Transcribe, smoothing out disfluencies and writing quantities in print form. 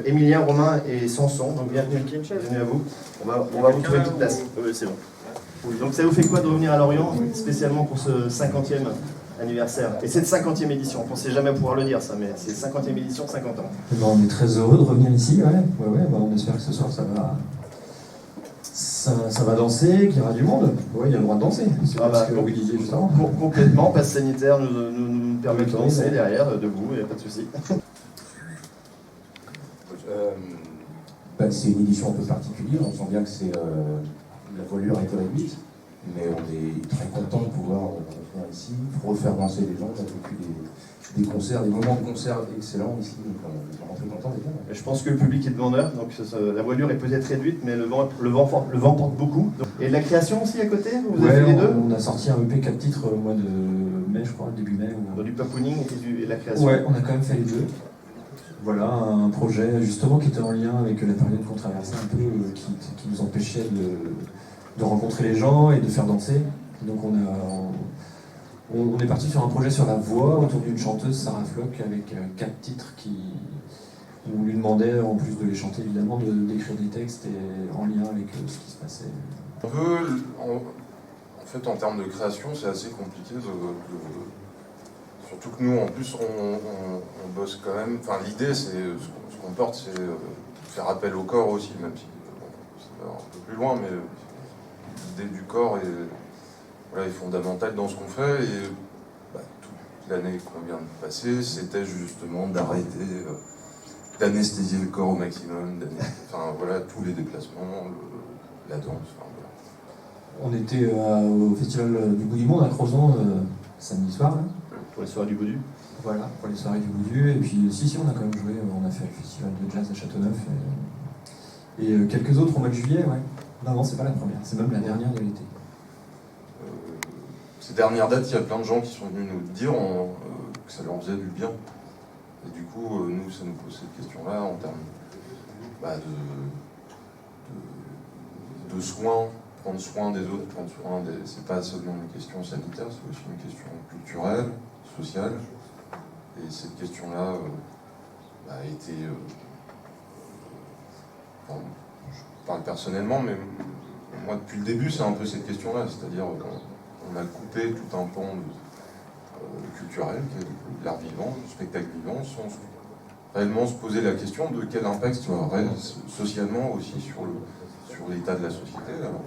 Emilien, Romain et Sanson, donc bienvenue à vous. On va vous trouver une petite place. Oui, c'est bon. Donc ça vous fait quoi de revenir à Lorient, spécialement pour ce 50e anniversaire? Et cette 50e édition, on ne pensait jamais pouvoir le dire ça, mais c'est 50e édition, 50 ans. On est très heureux de revenir ici, on espère que ce soir ça va danser, qu'il y aura du monde. Oui, il y a le droit de danser, c'est ce que vous disiez juste avant. Complètement, passe sanitaire nous permet de danser derrière, debout, il n'y a pas de souci. C'est une édition un peu particulière, on sent bien que la voilure a été réduite, mais on est très content de pouvoir revenir ici, refaire danser les gens. On a vécu des concerts, des moments de concert excellents ici, donc on est vraiment très content d'être là. Je pense que le public est demandeur, donc la voilure est peut-être réduite, mais le vent porte beaucoup. Et de la création aussi à côté, vous avez fait les deux? On a sorti un EP 4 titres au mois de mai, je crois, début mai. Du papouning et de la création. Ouais, on a quand même fait les deux. Voilà, un projet justement qui était en lien avec la période qu'on traversait un peu, qui nous empêchait de rencontrer les gens et de faire danser. Donc on est parti sur un projet sur la voix autour d'une chanteuse, Sarah Flock, avec 4 titres où on lui demandait, en plus de les chanter évidemment, d'écrire des textes et en lien avec ce qui se passait. En fait, en termes de création, c'est assez compliqué surtout que nous, en plus, on bosse quand même. Enfin, l'idée, c'est ce qu'on porte, c'est faire appel au corps aussi, même si ça va un peu plus loin, mais l'idée du corps est fondamentale dans ce qu'on fait. Et toute l'année qu'on vient de passer, c'était justement d'arrêter, d'anesthésier le corps au maximum, tous les déplacements, la danse. On était au Festival du Bout du Monde à Crozon samedi soir. Là. Pour les soirées du Boudu. Voilà, pour les soirées du Boudu. Et puis, on a quand même joué. On a fait le festival de jazz à Châteauneuf. Et quelques autres au mois de juillet, ouais. Non, c'est pas la première, c'est même la dernière de l'été. Ces dernières dates, il y a plein de gens qui sont venus nous dire que ça leur faisait du bien. Et du coup, nous, ça nous pose cette question-là en termes de soins. Prendre soin des autres, c'est pas seulement une question sanitaire, c'est aussi une question culturelle, sociale. Et cette question-là a été... je parle personnellement, mais moi depuis le début c'est un peu cette question-là, c'est-à-dire qu'on a coupé tout un pan culturel, qui est l'art vivant, le spectacle vivant, sans réellement se poser la question de quel impact ça aurait socialement aussi sur l'état de la société. Alors